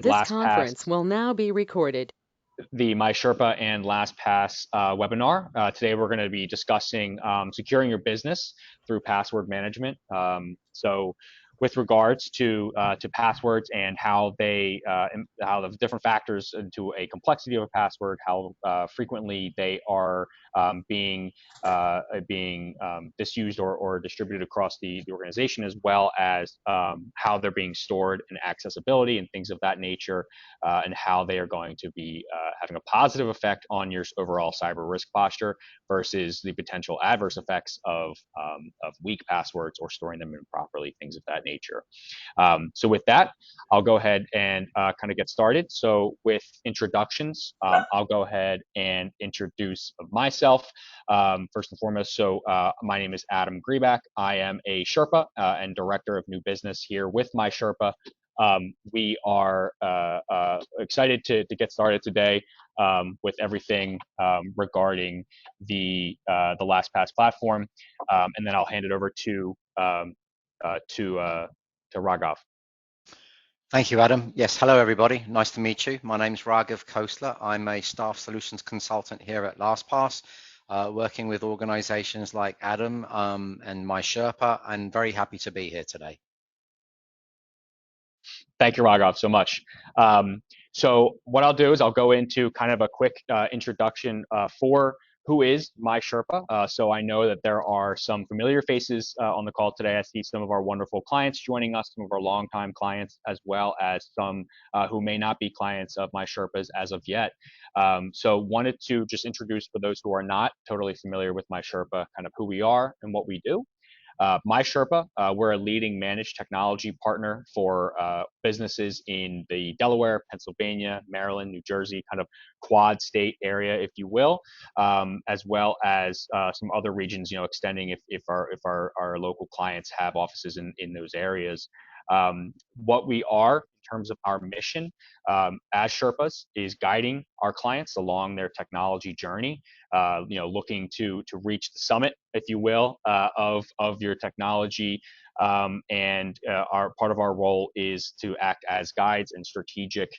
This LastPass, conference will now be recorded. the MySherpa and LastPass webinar. Today we're going to be discussing securing your business through password management. So, with regards to passwords and how the different factors into a complexity of a password, how frequently they are being disused or distributed across the organization, as well as how they're being stored and accessibility and things of that nature, and how they are going to be having a positive effect on your overall cyber risk posture versus the potential adverse effects of weak passwords or storing them improperly, things of that nature. So with that, I'll go ahead and kind of get started. So with introductions, I'll go ahead and introduce myself first and foremost. So my name is Adam Greback. I am a Sherpa and Director of New Business here with MySherpa. We are excited to get started today with everything regarding the LastPass platform, and then I'll hand it over to Raghav. Thank you, Adam. Yes, hello everybody. Nice to meet you. My name's Raghav Khosla. I'm a staff solutions consultant here at LastPass, working with organizations like Adam and MySherpa, and very happy to be here today. Thank you, Raghav, so much. So what I'll do is I'll go into kind of a quick introduction for who is MySherpa. So I know that there are some familiar faces on the call today. I see some of our wonderful clients joining us, some of our longtime clients, as well as some who may not be clients of MySherpas as of yet. So wanted to just introduce, for those who are not totally familiar with MySherpa, kind of who we are and what we do. MySherpa, we're a leading managed technology partner for businesses in the Delaware, Pennsylvania, Maryland, New Jersey, kind of quad state area, if you will, as well as some other regions, extending if our local clients have offices in those areas. What we are in terms of our mission as Sherpas is guiding our clients along their technology journey, looking to reach the summit, if you will, of your technology. And our part of our role is to act as guides and strategic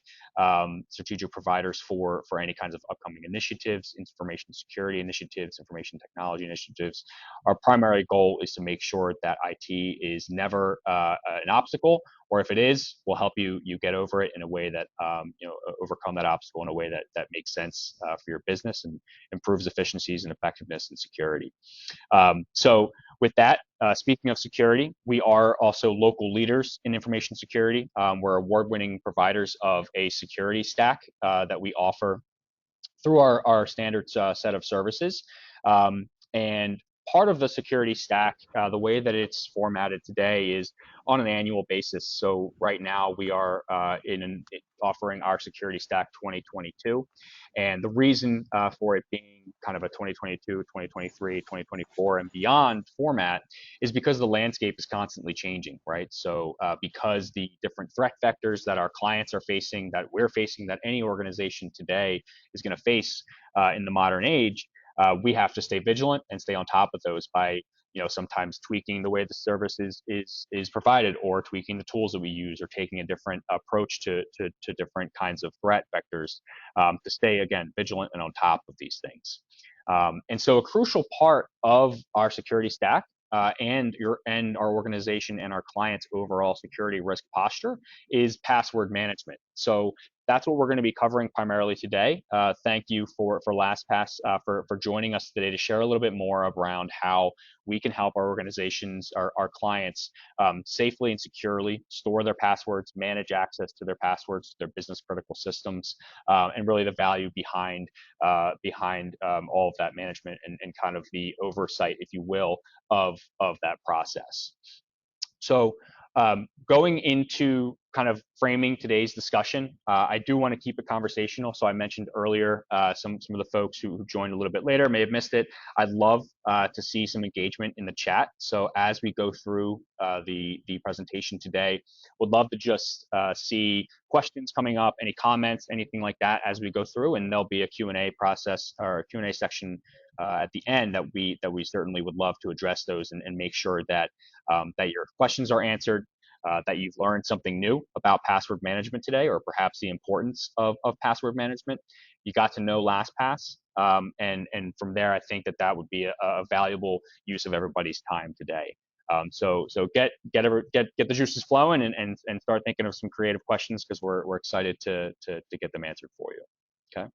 providers for any kinds of upcoming initiatives, information security initiatives, information technology initiatives. Our primary goal is to make sure that IT is never an obstacle, or if it is, we'll help you get over it in a way that overcome that obstacle in a way that makes sense for your business and improves efficiencies and effectiveness and security. So with that, speaking of security, we are also local leaders in information security. We're award-winning providers of a security stack that we offer through our standard set of services. And part of the security stack, the way that it's formatted today is on an annual basis. So right now we are offering our security stack 2022. And the reason for it being kind of a 2022, 2023, 2024 and beyond format is because the landscape is constantly changing, right? So because the different threat vectors that our clients are facing, that we're facing, that any organization today is going to face in the modern age, we have to stay vigilant and stay on top of those by sometimes tweaking the way the service is provided, or tweaking the tools that we use, or taking a different approach to different kinds of threat vectors to stay, again, vigilant and on top of these things. And so a crucial part of our security stack and our organization and our clients' overall security risk posture is password management. So that's what we're going to be covering primarily today. Thank you for LastPass for joining us today to share a little bit more around how we can help our organizations, our clients, safely and securely store their passwords, manage access to their passwords, their business critical systems, and really the value behind all of that management and kind of the oversight, if you will, of that process. So going into kind of framing today's discussion, I do want to keep it conversational. So I mentioned earlier, some of the folks who joined a little bit later may have missed it. I'd love to see some engagement in the chat. So as we go through the presentation today, would love to just see questions coming up, any comments, anything like that as we go through, and there'll be a Q&A process or a Q&A section at the end that we certainly would love to address those and make sure that that your questions are answered. that you've learned something new about password management today, or perhaps the importance of password management. You got to know LastPass, and from there, I think that that would be a valuable use of everybody's time today. So get the juices flowing and start thinking of some creative questions, because we're excited to get them answered for you. Okay.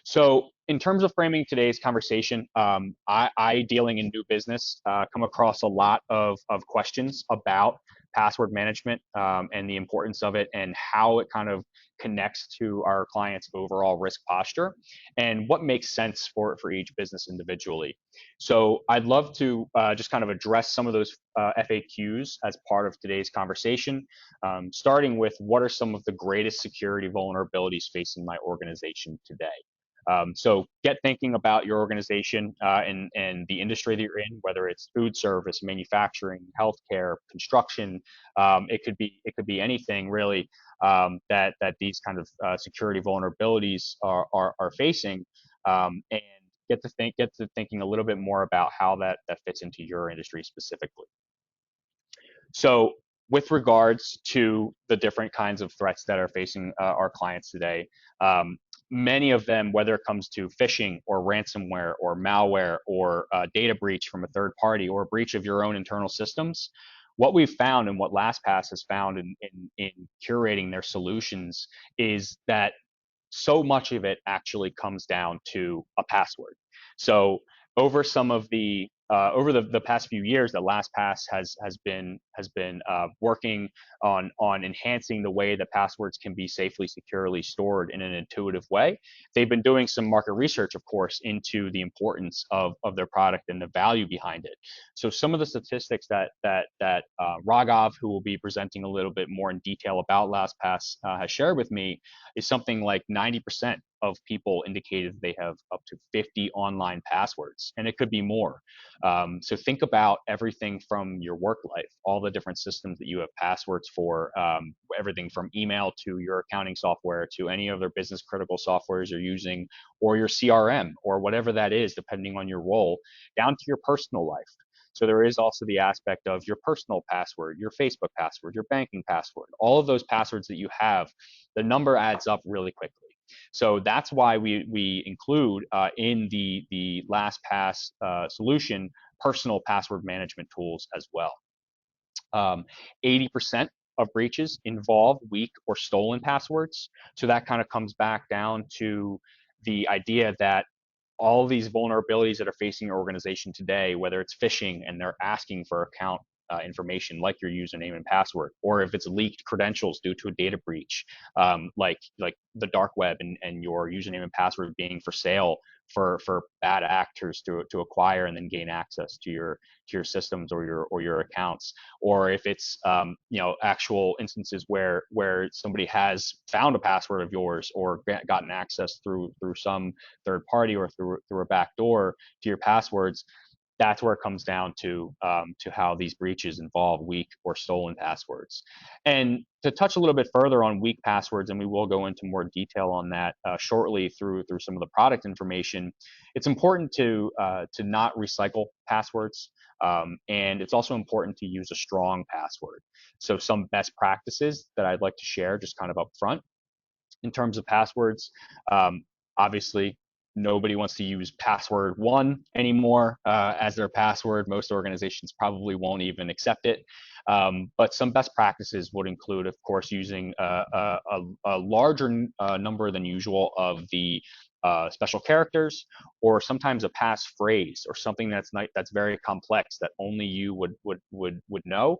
So in terms of framing today's conversation, I dealing in new business, come across a lot of questions about password management, and the importance of it, and how it kind of connects to our clients' overall risk posture, and what makes sense for each business individually. So I'd love to just kind of address some of those FAQs as part of today's conversation, starting with what are some of the greatest security vulnerabilities facing my organization today. So get thinking about your organization, and the industry that you're in, whether it's food service, manufacturing, healthcare, construction. It could be anything really, that these kind of security vulnerabilities are facing, and get to thinking a little bit more about how that fits into your industry specifically. So with regards to the different kinds of threats that are facing our clients today, many of them, whether it comes to phishing or ransomware or malware or data breach from a third party or a breach of your own internal systems, what we've found and what LastPass has found in curating their solutions is that so much of it actually comes down to a password. So over some of the over the past few years, that LastPass has been working on enhancing the way that passwords can be safely, securely stored in an intuitive way. They've been doing some market research, of course, into the importance of their product and the value behind it. So some of the statistics that Raghav, who will be presenting a little bit more in detail about LastPass, has shared with me, is something like 90% of people indicated they have up to 50 online passwords, and it could be more. So think about everything from your work life, all the different systems that you have passwords for, everything from email to your accounting software to any other business critical softwares you're using, or your CRM, or whatever that is, depending on your role, down to your personal life. So there is also the aspect of your personal password, your Facebook password, your banking password, all of those passwords that you have. The number adds up really quickly. So that's why we include in the LastPass solution personal password management tools as well. 80% of breaches involve weak or stolen passwords. So that kind of comes back down to the idea that all these vulnerabilities that are facing your organization today, whether it's phishing and they're asking for account information like your username and password, or if it's leaked credentials due to a data breach, like the dark web and your username and password being for sale for bad actors to acquire and then gain access to your systems or your accounts, or if it's actual instances where somebody has found a password of yours or gotten access through some third party or through a back door to your passwords. That's where it comes down to how these breaches involve weak or stolen passwords. And to touch a little bit further on weak passwords, and we will go into more detail on that shortly through some of the product information. It's important to not recycle passwords, and it's also important to use a strong password. So some best practices that I'd like to share, just kind of up front, in terms of passwords. Obviously, nobody wants to use password one anymore as their password. Most organizations probably won't even accept it. But some best practices would include, of course, using a larger number than usual of the special characters, or sometimes a passphrase, or something that's very complex that only you would know,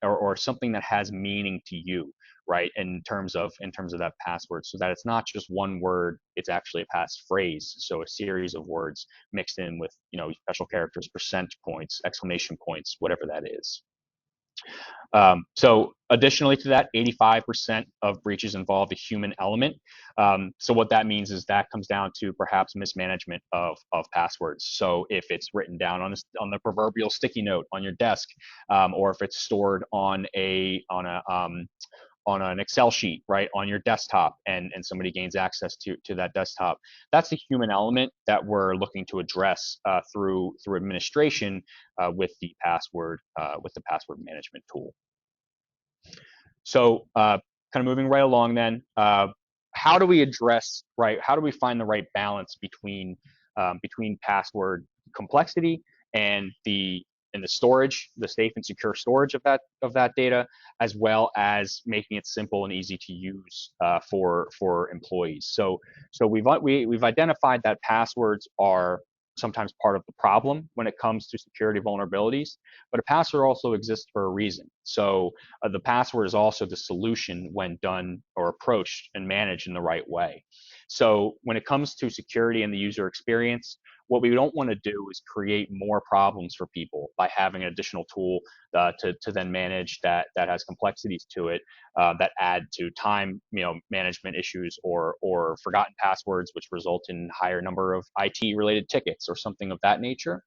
or something that has meaning to you, right? In terms of that password, so that it's not just one word, it's actually a passphrase. So a series of words mixed in with special characters, percent points, exclamation points, whatever that is. So additionally to that, 85% of breaches involve a human element. So what that means is that comes down to perhaps mismanagement of passwords. So if it's written down on the proverbial sticky note on your desk, or if it's stored on on an Excel sheet, right, on your desktop, and somebody gains access to that desktop. That's the human element that we're looking to address through administration with the password management tool. So kind of moving right along then, how do we address, right, how do we find the right balance between password complexity and the storage, the safe and secure storage of that data, as well as making it simple and easy to use for employees. So we've identified that passwords are sometimes part of the problem when it comes to security vulnerabilities, but a password also exists for a reason. So the password is also the solution when done or approached and managed in the right way. So when it comes to security and the user experience, what we don't want to do is create more problems for people by having an additional tool to then manage that has complexities to it that add to time management issues or forgotten passwords, which result in higher number of IT related tickets or something of that nature.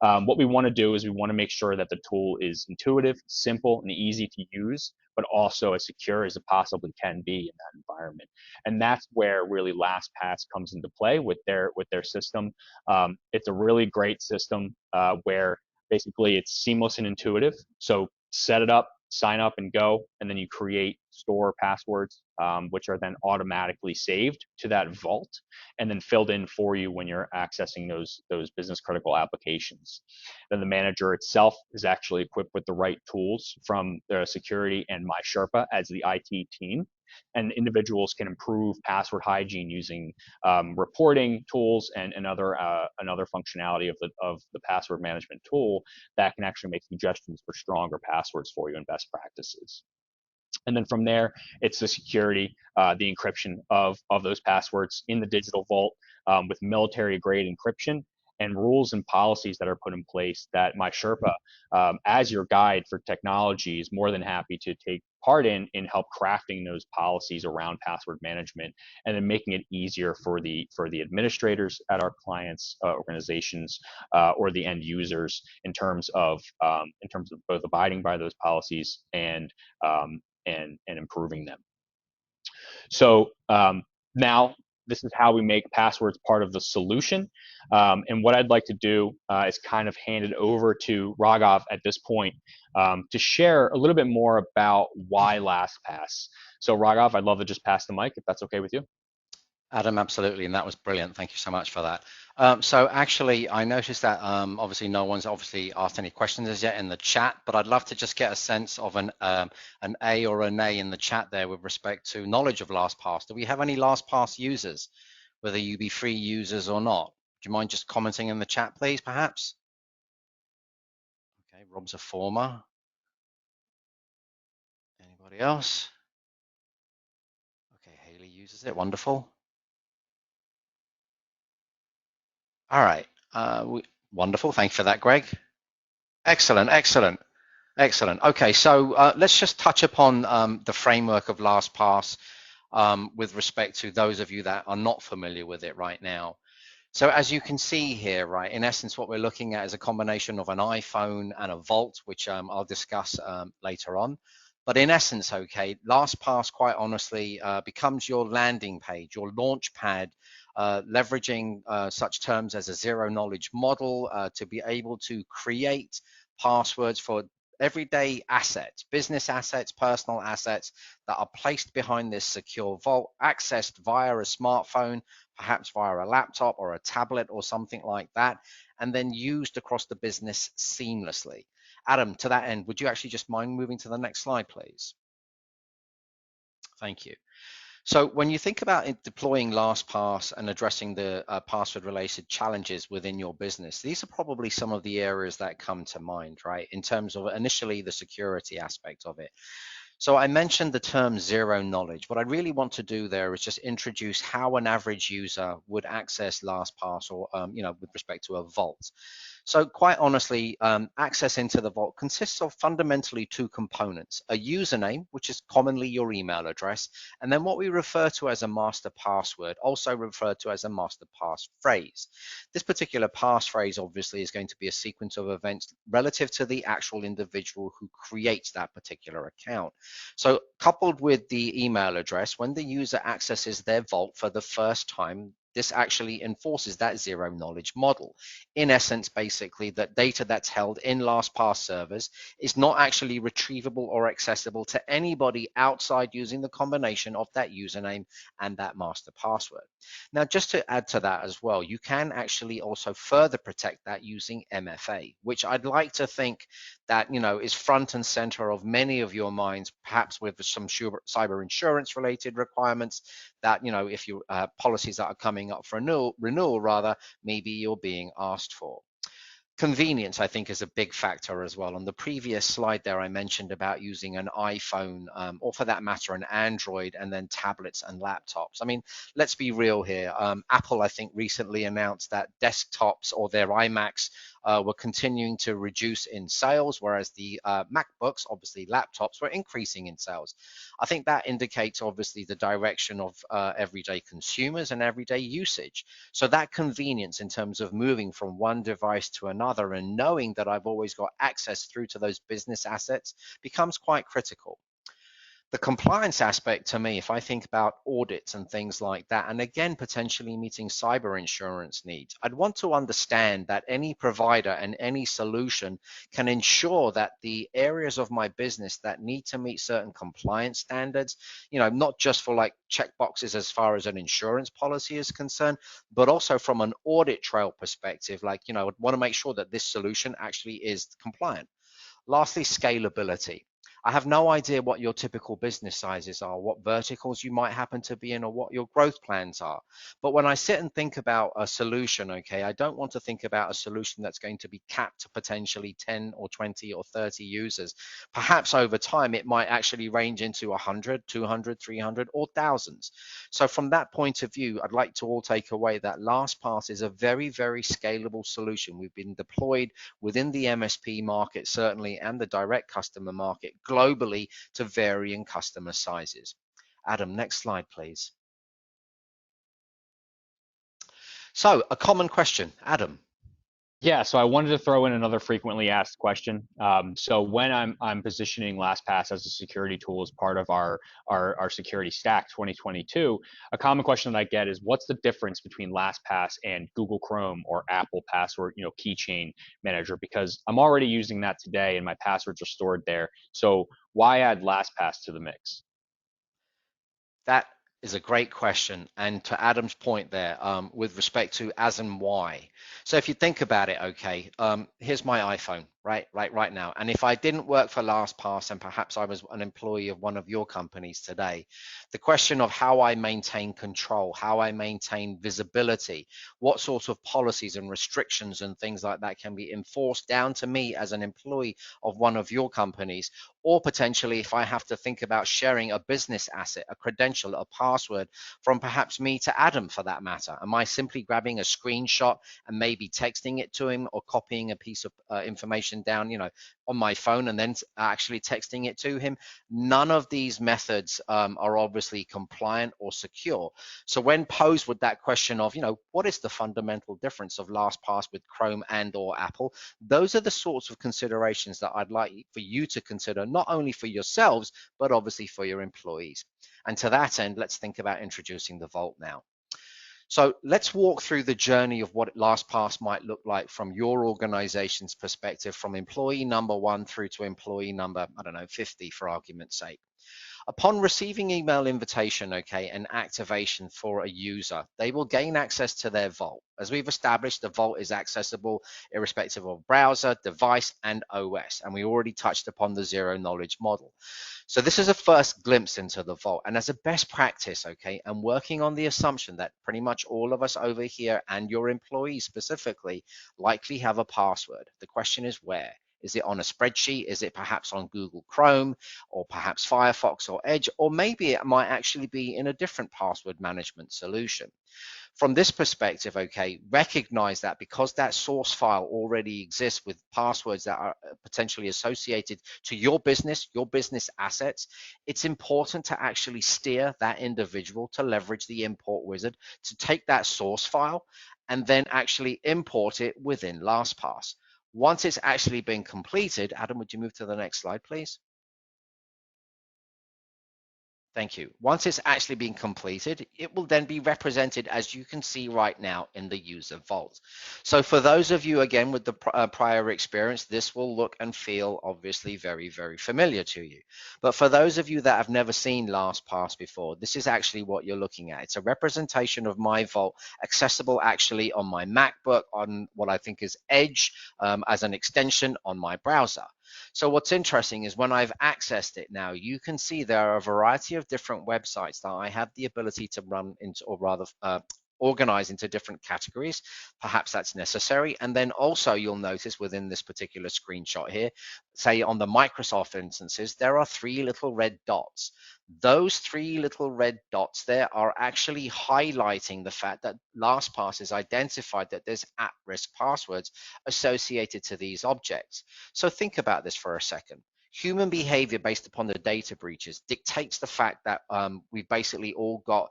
What we want to do is we want to make sure that the tool is intuitive, simple, and easy to use, but also as secure as it possibly can be in that environment. And that's where really LastPass comes into play with their system. It's a really great system where basically it's seamless and intuitive. So set it up, sign up and go, and then you create store passwords, which are then automatically saved to that vault and then filled in for you when you're accessing those business critical applications. Then the manager itself is actually equipped with the right tools from the security and MySherpa as the IT team. And individuals can improve password hygiene using reporting tools and another functionality of the password management tool that can actually make suggestions for stronger passwords for you and best practices. And then from there, it's the security, the encryption of those passwords in the digital vault with military grade encryption and rules and policies that are put in place that MySherpa, as your guide for technology, is more than happy to take part in help crafting those policies around password management and then making it easier for the administrators at our clients organizations or the end users in terms of both abiding by those policies and improving them. So now this is how we make passwords part of the solution. And what I'd like to do is kind of hand it over to Raghav at this point to share a little bit more about why LastPass. So Raghav, I'd love to just pass the mic if that's okay with you. Adam, absolutely, and that was brilliant. Thank you so much for that. So actually, I noticed that obviously no one's asked any questions as yet in the chat, but I'd love to just get a sense of an A or a nay in the chat there with respect to knowledge of LastPass. Do we have any LastPass users, whether you be free users or not? Do you mind just commenting in the chat, please, perhaps? Okay, Rob's a former. Anybody else? Okay, Haley uses it. Wonderful. All right. Wonderful. Thank you for that, Greg. Excellent, excellent, excellent. Okay, so let's just touch upon the framework of LastPass with respect to those of you that are not familiar with it right now. So as you can see here, right, in essence, what we're looking at is a combination of an iPhone and a Vault, which I'll discuss later on. But in essence, okay, LastPass, quite honestly, becomes your landing page, your launch pad, leveraging such terms as a zero knowledge model to be able to create passwords for everyday assets, business assets, personal assets that are placed behind this secure vault, accessed via a smartphone, perhaps via a laptop or a tablet or something like that, and then used across the business seamlessly. Adam, to that end, would you actually just mind moving to the next slide, please? Thank you. So when you think about deploying LastPass and addressing the password-related challenges within your business, these are probably some of the areas that come to mind, right? In terms of initially the security aspect of it. So I mentioned the term zero knowledge. What I really want to do there is just introduce how an average user would access LastPass or, with respect to a vault. So quite honestly, access into the vault consists of fundamentally two components: a username, which is commonly your email address, and then what we refer to as a master password, also referred to as a master passphrase. This particular passphrase obviously is going to be a sequence of events relative to the actual individual who creates that particular account. So coupled with the email address, when the user accesses their vault for the first time, this actually enforces that zero knowledge model. In essence, basically, that data that's held in LastPass servers is not actually retrievable or accessible to anybody outside using the combination of that username and that master password. Now, just to add to that as well, you can actually also further protect that using MFA, which I'd like to think that, is front and center of many of your minds, perhaps with some cyber insurance related requirements that, if you policies that are coming up for renewal rather, maybe you're being asked for. Convenience, I think, is a big factor as well. On the previous slide there, I mentioned about using an iPhone, or for that matter, an Android, and then tablets and laptops. I mean, let's be real here. Apple, I think, recently announced that desktops or their iMacs were continuing to reduce in sales, whereas the MacBooks, obviously laptops, were increasing in sales. I think that indicates obviously the direction of everyday consumers and everyday usage. So that convenience in terms of moving from one device to another and knowing that I've always got access through to those business assets becomes quite critical. The compliance aspect, to me, if I think about audits and things like that, and again, potentially meeting cyber insurance needs, I'd want to understand that any provider and any solution can ensure that the areas of my business that need to meet certain compliance standards, not just for like check boxes as far as an insurance policy is concerned, but also from an audit trail perspective, like, I want to make sure that this solution actually is compliant. Lastly, scalability. I have no idea what your typical business sizes are, what verticals you might happen to be in, or what your growth plans are. But when I sit and think about a solution, okay, I don't want to think about a solution that's going to be capped to potentially 10 or 20 or 30 users. Perhaps over time, it might actually range into 100, 200, 300, or thousands. So from that point of view, I'd like to all take away that LastPass is a very, very scalable solution. We've been deployed within the MSP market, certainly, and the direct customer market globally to varying customer sizes. Adam, next slide, please. So a common question, Adam. Yeah, so I wanted to throw in another frequently asked question. So when I'm positioning LastPass as a security tool as part of our security stack 2022, a common question that I get is, what's the difference between LastPass and Google Chrome or Apple Password, Keychain Manager? Because I'm already using that today and my passwords are stored there. So why add LastPass to the mix? That is a great question. And to Adam's point there, with respect to as and why. So if you think about it, okay, here's my iPhone, right now. And if I didn't work for LastPass and perhaps I was an employee of one of your companies today, the question of how I maintain control, how I maintain visibility, what sort of policies and restrictions and things like that can be enforced down to me as an employee of one of your companies, or potentially if I have to think about sharing a business asset, a credential, a password from perhaps me to Adam for that matter. Am I simply grabbing a screenshot and maybe texting it to him, or copying a piece of information down, on my phone and then actually texting it to him? None of these methods are obviously compliant or secure. So when posed with that question of, what is the fundamental difference of LastPass with Chrome and or Apple? Those are the sorts of considerations that I'd like for you to consider, not only for yourselves, but obviously for your employees. And to that end, let's think about introducing the Vault now. So let's walk through the journey of what LastPass might look like from your organization's perspective, from employee number 1 through to employee number, 50 for argument's sake. Upon receiving email invitation, okay, and activation for a user, they will gain access to their Vault. As we've established, the Vault is accessible irrespective of browser, device, and OS. And we already touched upon the zero knowledge model. So this is a first glimpse into the Vault. And as a best practice, okay, I'm working on the assumption that pretty much all of us over here and your employees specifically likely have a password. The question is where? Is it on a spreadsheet? Is it perhaps on Google Chrome or perhaps Firefox or Edge? Or maybe it might actually be in a different password management solution. From this perspective, okay, recognize that because that source file already exists with passwords that are potentially associated to your business assets, it's important to actually steer that individual to leverage the import wizard to take that source file and then actually import it within LastPass. Once it's actually been completed, Adam, would you move to the next slide, please? Thank you. Once it's actually been completed, it will then be represented as you can see right now in the user vault. So for those of you, again, with the prior experience, this will look and feel obviously very, very familiar to you. But for those of you that have never seen LastPass before, this is actually what you're looking at. It's a representation of my vault accessible actually on my MacBook, on what I think is Edge, as an extension on my browser. So what's interesting is when I've accessed it now, you can see there are a variety of different websites that I have the ability to run into, or rather organize into different categories. Perhaps that's necessary. And then also you'll notice within this particular screenshot here, say on the Microsoft instances, there are 3 little red dots. Those 3 little red dots there are actually highlighting the fact that LastPass has identified that there's at-risk passwords associated to these objects. So think about this for a second. Human behavior based upon the data breaches dictates the fact that we've basically all got,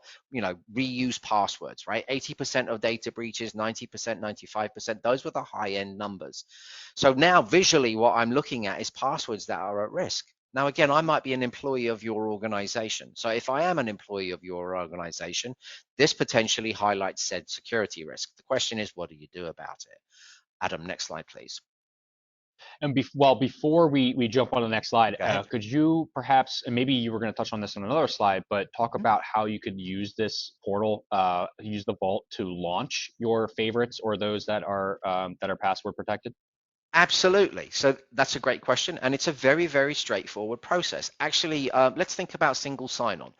reused passwords, right? 80% of data breaches, 90%, 95%, those were the high-end numbers. So now visually what I'm looking at is passwords that are at risk. Now, again, I might be an employee of your organization. So if I am an employee of your organization, this potentially highlights said security risk. The question is, what do you do about it? Adam, next slide, please. And before we jump on the next slide, Go ahead. could you perhaps, and maybe you were going to touch on this on another slide, but talk about how you could use this portal, use the vault to launch your favorites or those that are password protected? Absolutely. So that's a great question. And it's a very, very straightforward process. Actually, let's think about single sign-on.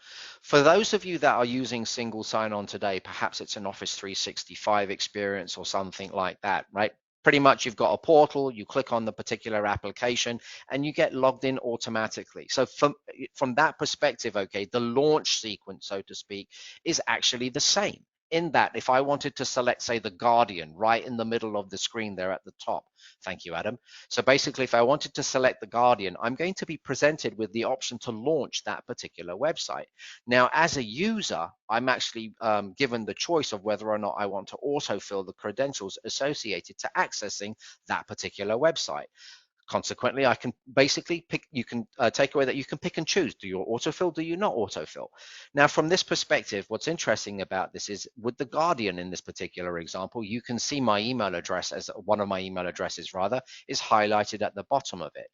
For those of you that are using single sign-on today, perhaps it's an Office 365 experience or something like that, right? Pretty much you've got a portal, you click on the particular application and you get logged in automatically. So from that perspective, okay, the launch sequence, so to speak, is actually the same. In that, if I wanted to select, say, the Guardian right in the middle of the screen there at the top. Thank you, Adam. So basically, if I wanted to select the Guardian, I'm going to be presented with the option to launch that particular website. Now, as a user, I'm actually given the choice of whether or not I want to autofill the credentials associated to accessing that particular website. Consequently, I can basically pick, you can take away that you can pick and choose. Do you autofill? Do you not autofill? Now, from this perspective, what's interesting about this is with the Guardian in this particular example, you can see my email address as one of my email addresses rather is highlighted at the bottom of it.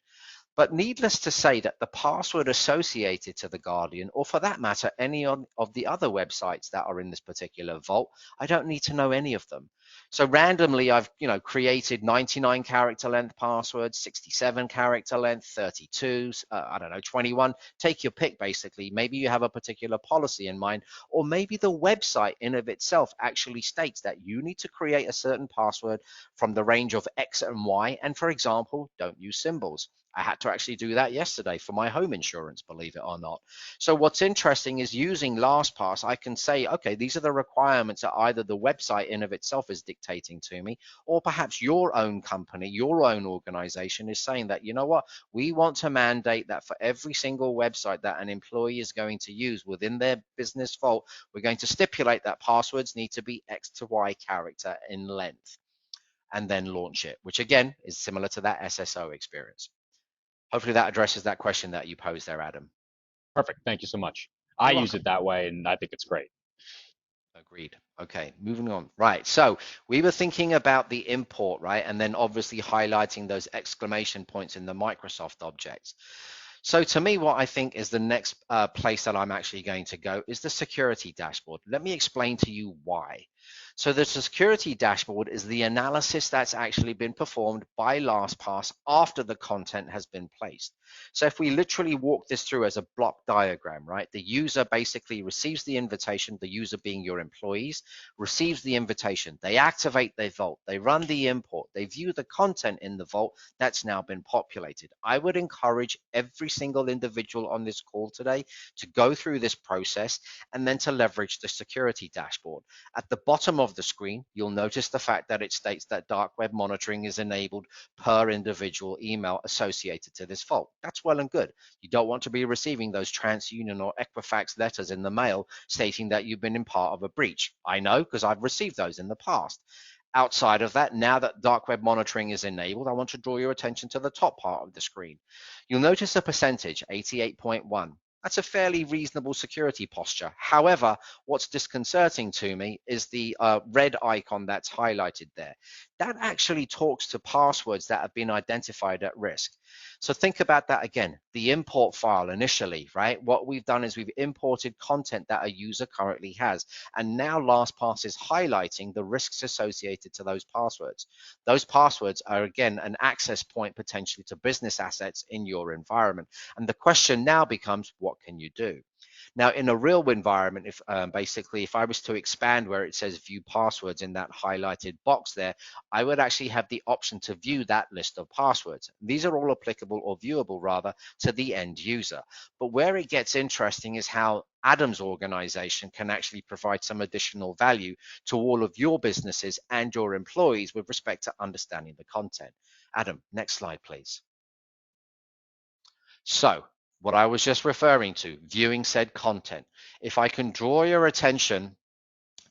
But needless to say that the password associated to the Guardian, or for that matter, any of the other websites that are in this particular vault, I don't need to know any of them. So randomly, I've created 99 character length passwords, 67 character length, 32, I don't know, 21. Take your pick, basically. Maybe you have a particular policy in mind, or maybe the website in of itself actually states that you need to create a certain password from the range of X and Y, and for example, don't use symbols. I had to actually do that yesterday for my home insurance, believe it or not. So what's interesting is using LastPass, I can say, okay, these are the requirements that either the website in of itself is dictating to me, or perhaps your own company, your own organization is saying that, you know what, we want to mandate that for every single website that an employee is going to use within their business vault, we're going to stipulate that passwords need to be X to Y character in length, and then launch it, which again is similar to that SSO experience. Hopefully that addresses that question that you posed there, Adam. Perfect. Thank you so much. I You're use welcome. it that way, and I think it's great. Agreed. Okay, moving on. Right, so we were thinking about the import, right? And then obviously highlighting those exclamation points in the Microsoft objects. So to me, what I think is the next place that I'm actually going to go is the security dashboard. Let me explain to you why. So the security dashboard is the analysis that's actually been performed by LastPass after the content has been placed. So if we literally walk this through as a block diagram, right, the user basically receives the invitation, the user being your employees, receives the invitation, they activate their vault, they run the import, they view the content in the vault that's now been populated. I would encourage every single individual on this call today to go through this process and then to leverage the security dashboard. At the bottom of the screen, you'll notice the fact that it states that dark web monitoring is enabled per individual email associated to this vault. That's well and good. You don't want to be receiving those TransUnion or Equifax letters in the mail stating that you've been in part of a breach. I know because I've received those in the past. Outside of that, now that dark web monitoring is enabled, I want to draw your attention to the top part of the screen. You'll notice a percentage, 88.1. That's a fairly reasonable security posture. However, what's disconcerting to me is the red icon that's highlighted there. That actually talks to passwords that have been identified at risk. So think about that again. The import file initially, right? What we've done is we've imported content that a user currently has. And now LastPass is highlighting the risks associated to those passwords. Those passwords are, again, an access point potentially to business assets in your environment. And the question now becomes, what can you do? Now, in a real environment, if basically, if I was to expand where it says view passwords in that highlighted box there, I would actually have the option to view that list of passwords. These are all applicable, or viewable rather, to the end user. But where it gets interesting is how Adam's organization can actually provide some additional value to all of your businesses and your employees with respect to understanding the content. Adam, next slide, please. So, what I was just referring to, viewing said content. If I can draw your attention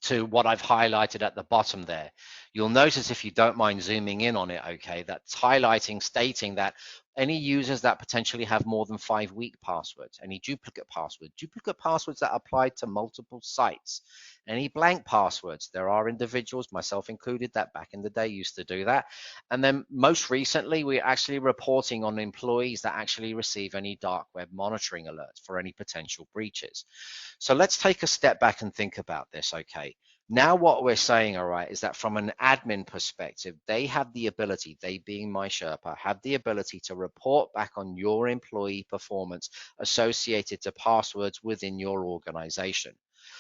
to what I've highlighted at the bottom there, you'll notice, if you don't mind zooming in on it, okay, that's highlighting, stating that any users that potentially have more than 5 weak passwords, any duplicate passwords that apply to multiple sites, any blank passwords. There are individuals, myself included, that back in the day used to do that. And then most recently, we're actually reporting on employees that actually receive any dark web monitoring alerts for any potential breaches. So let's take a step back and think about this, okay? Now what we're saying, all right, is that from an admin perspective, they have the ability, they being MySherpa, have the ability to report back on your employee performance associated to passwords within your organization.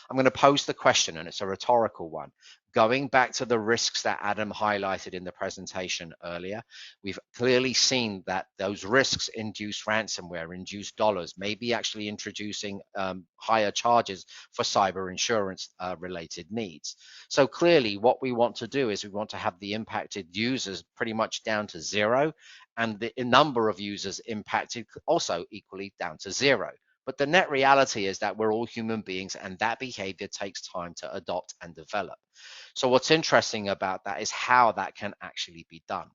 I'm going to pose the question, and it's a rhetorical one. Going back to the risks that Adam highlighted in the presentation earlier, we've clearly seen that those risks induce ransomware, induce dollars, maybe actually introducing higher charges for cyber insurance related needs. So clearly what we want to do is we want to have the impacted users pretty much down to zero, and the number of users impacted also equally down to zero. But the net reality is that we're all human beings, and that behavior takes time to adopt and develop. So what's interesting about that is how that can actually be done.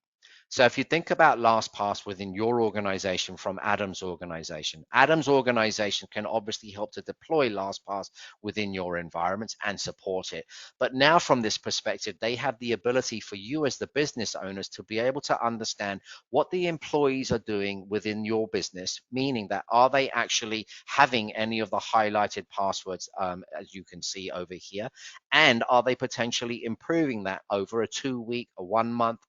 So if you think about LastPass within your organization from Adam's organization can obviously help to deploy LastPass within your environments and support it. But now from this perspective, they have the ability for you as the business owners to be able to understand what the employees are doing within your business, meaning that are they actually having any of the highlighted passwords, as you can see over here, and are they potentially improving that over a 2-week, a 1-month,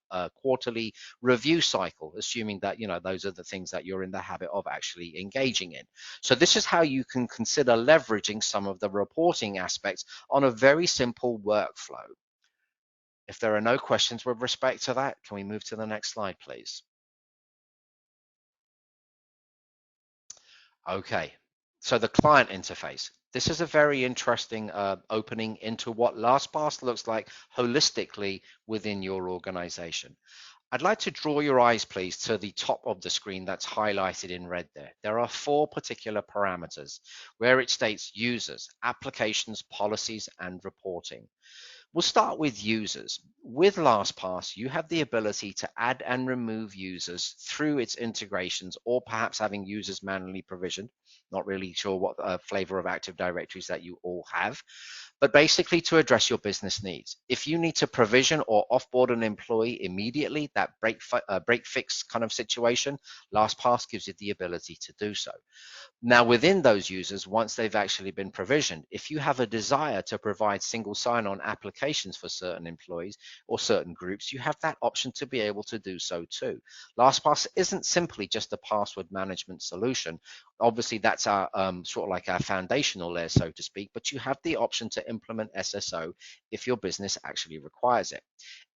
quarterly review cycle, assuming that those are the things that you're in the habit of actually engaging in. So this is how you can consider leveraging some of the reporting aspects on a very simple workflow. If there are no questions with respect to that, can we move to the next slide, please? Okay, so the client interface. This is a very interesting opening into what LastPass looks like holistically within your organization. I'd like to draw your eyes, please, to the top of the screen that's highlighted in red there. There are 4 particular parameters where it states users, applications, policies, and reporting. We'll start with users. With LastPass, you have the ability to add and remove users through its integrations, or perhaps having users manually provisioned. Not really sure what flavor of Active Directories that you all have, but basically to address your business needs. If you need to provision or offboard an employee immediately, that break fix kind of situation, LastPass gives you the ability to do so. Now, within those users, once they've actually been provisioned, if you have a desire to provide single sign-on applications for certain employees or certain groups, you have that option to be able to do so too. LastPass isn't simply just a password management solution. Obviously, that's our sort of like our foundational layer, so to speak, but you have the option to implement SSO if your business actually requires it.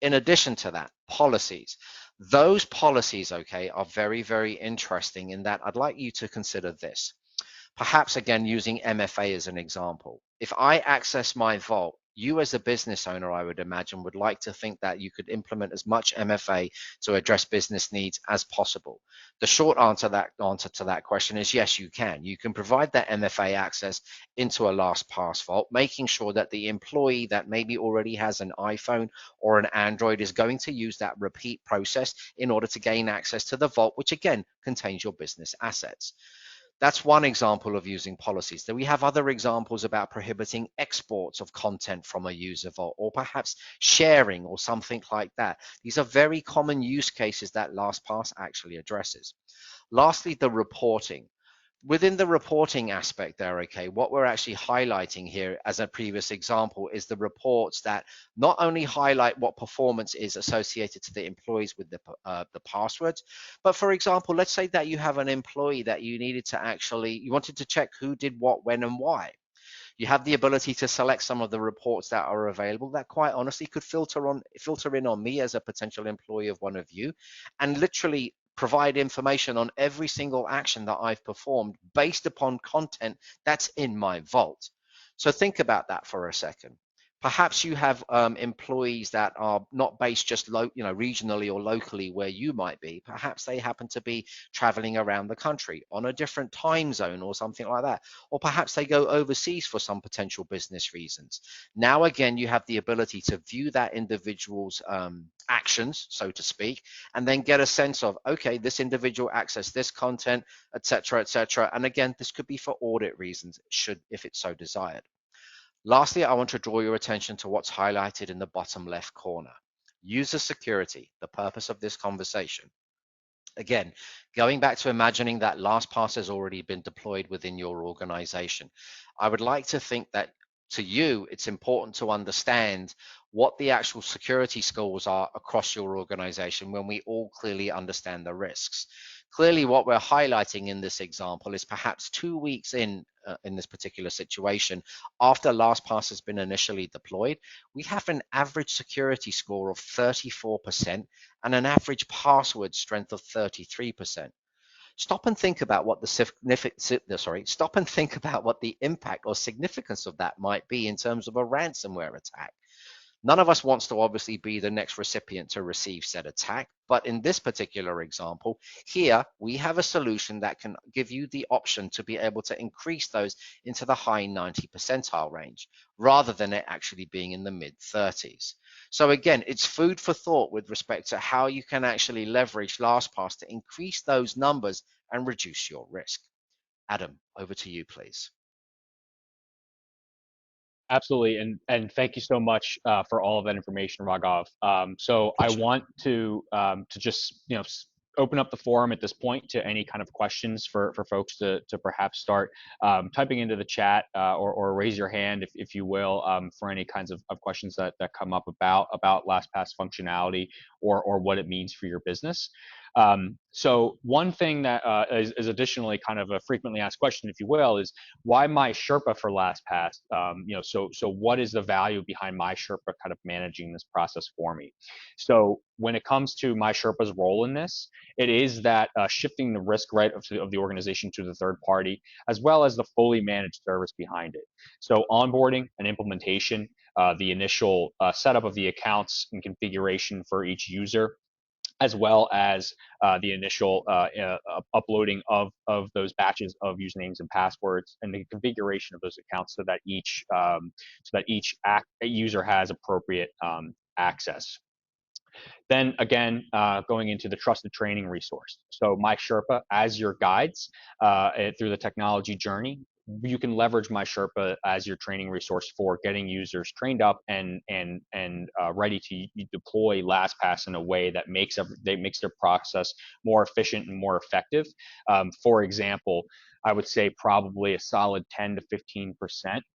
In addition to that, policies. Those policies, okay, are very, very interesting in that I'd like you to consider this. Perhaps again, using MFA as an example. If I access my vault, you as a business owner, I would imagine, would like to think that you could implement as much MFA to address business needs as possible. The short answer to that question is yes, you can. You can provide that MFA access into a LastPass vault, making sure that the employee that maybe already has an iPhone or an Android is going to use that repeat process in order to gain access to the vault, which again contains your business assets. That's one example of using policies. Then we have other examples about prohibiting exports of content from a user vault, or perhaps sharing or something like that. These are very common use cases that LastPass actually addresses. Lastly, the reporting. Within the reporting aspect there, okay, what we're actually highlighting here as a previous example is the reports that not only highlight what performance is associated to the employees with the passwords, but for example, let's say that you have an employee that you wanted to check who did what, when, and why. You have the ability to select some of the reports that are available that quite honestly could filter in on me as a potential employee of one of you, and literally provide information on every single action that I've performed based upon content that's in my vault. So think about that for a second. Perhaps you have employees that are not based just regionally or locally where you might be. Perhaps they happen to be traveling around the country on a different time zone or something like that, or perhaps they go overseas for some potential business reasons. Now, again, you have the ability to view that individual's actions, so to speak, and then get a sense of, okay, this individual accessed this content, etc., etc. And again, this could be for audit reasons, if it's so desired. Lastly, I want to draw your attention to what's highlighted in the bottom left corner. User security, the purpose of this conversation. Again, going back to imagining that LastPass has already been deployed within your organization, I would like to think that to you, it's important to understand what the actual security scores are across your organization when we all clearly understand the risks. Clearly, what we're highlighting in this example is perhaps 2 weeks in this particular situation, after LastPass has been initially deployed, we have an average security score of 34% and an average password strength of 33%. Stop and think about what stop and think about what the impact or significance of that might be in terms of a ransomware attack. None of us wants to obviously be the next recipient to receive said attack, but in this particular example, here we have a solution that can give you the option to be able to increase those into the high 90 percentile range, rather than it actually being in the mid 30s. So again, it's food for thought with respect to how you can actually leverage LastPass to increase those numbers and reduce your risk. Adam, over to you, please. Absolutely, and thank you so much for all of that information, Raghav. So I Pleasure. want to just open up the forum at this point to any kind of questions for folks to perhaps start typing into the chat or raise your hand if you will for any kinds of questions that come up about LastPass functionality or what it means for your business. So one thing that is additionally kind of a frequently asked question, if you will, is why MySherpa for LastPass? So what is the value behind MySherpa kind of managing this process for me? So when it comes to MySherpa's role in this, it is that shifting the risk right of the organization to the third party, as well as the fully managed service behind it. So onboarding and implementation, the initial setup of the accounts and configuration for each user, as well as the initial uploading of those batches of usernames and passwords, and the configuration of those accounts so that each user has appropriate access. Then again, going into the trusted training resource. So MySherpa as your guides through the technology journey. You can leverage MySherpa as your training resource for getting users trained up and ready to deploy LastPass in a way that makes their process more efficient and more effective. For example, I would say probably a solid 10 to 15%,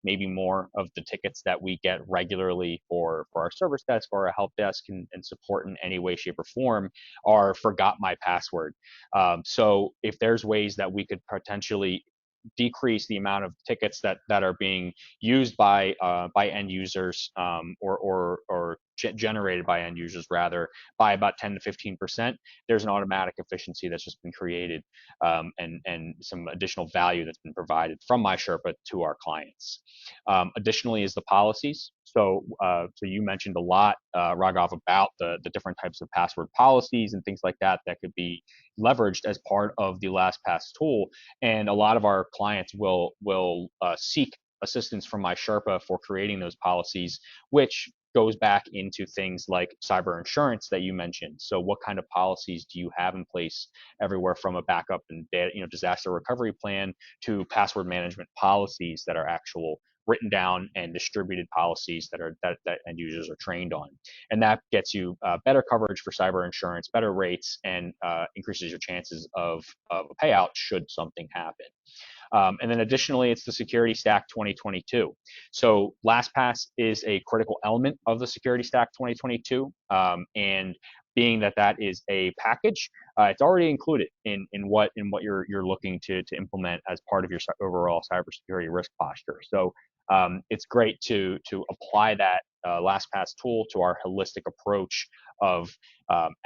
maybe more, of the tickets that we get regularly for our service desk or our help desk and support in any way, shape, or form are forgot my password. So if there's ways that we could potentially decrease the amount of tickets that are being used by end users or generated by end users rather by about 10 to 15%, there's an automatic efficiency that's just been created, and some additional value that's been provided from MySherpa to our clients. Additionally is the policies. So you mentioned a lot, Raghav, about the different types of password policies and things like that that could be leveraged as part of the LastPass tool. And a lot of our clients will seek assistance from MySherpa for creating those policies, which goes back into things like cyber insurance that you mentioned. So what kind of policies do you have in place, everywhere from a backup and disaster recovery plan to password management policies that are actual written down and distributed policies that end users are trained on. And that gets you better coverage for cyber insurance, better rates, and increases your chances of a payout should something happen. And then additionally, it's the Security Stack 2022. So LastPass is a critical element of the Security Stack 2022. And being that that is a package, it's already included in what you're looking to implement as part of your overall cybersecurity risk posture. So it's great to apply that LastPass tool to our holistic approach of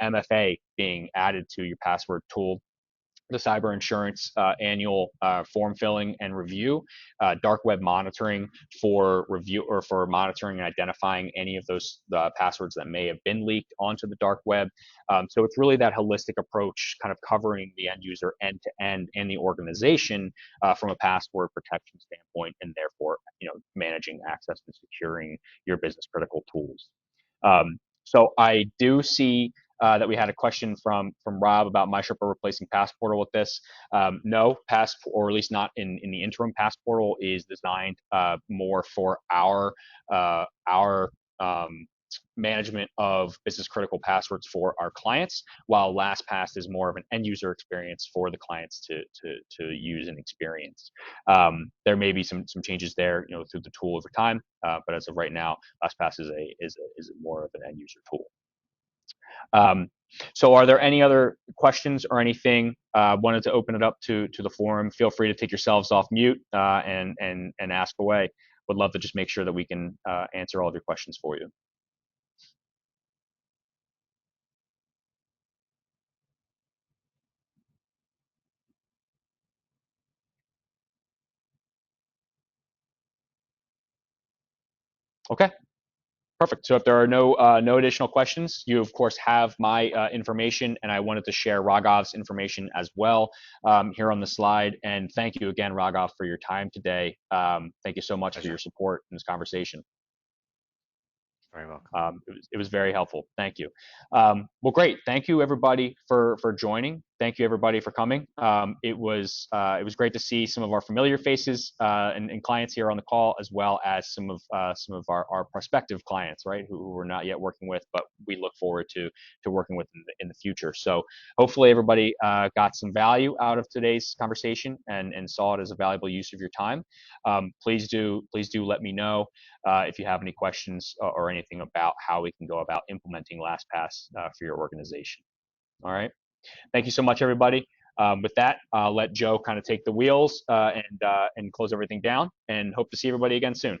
MFA being added to your password tool, the cyber insurance annual form filling and review, dark web monitoring for review or for monitoring and identifying any of those passwords that may have been leaked onto the dark web. So it's really that holistic approach, kind of covering the end user end to end and the organization from a password protection standpoint, and therefore managing access and securing your business critical tools. So I do see that we had a question from Rob about MySherpa replacing Passportal with this. No, or at least not in the interim. Passportal is designed more for our management of business critical passwords for our clients, while LastPass is more of an end user experience for the clients to use and experience. There may be some changes there, through the tool over time, but as of right now, LastPass is more of an end user tool. So are there any other questions or anything? Wanted to open it up to the forum. Feel free to take yourselves off mute and ask away. Would love to just make sure that we can answer all of your questions for you. Okay. Perfect. So if there are no additional questions, you of course have my information, and I wanted to share Raghav's information as well here on the slide. And thank you again, Raghav, for your time today. Thank you so much for your support in this conversation. Very welcome. It was very helpful. Thank you. Well, great. Thank you everybody for joining. Thank you everybody for coming. It was great to see some of our familiar faces and clients here on the call, as well as some of our prospective clients, right, who we're not yet working with, but we look forward to working with in the future. So hopefully everybody got some value out of today's conversation and saw it as a valuable use of your time. Please do let me know if you have any questions or anything about how we can go about implementing LastPass for your organization. All right. Thank you so much, everybody. With that, I'll let Joe kind of take the wheels and close everything down, and hope to see everybody again soon.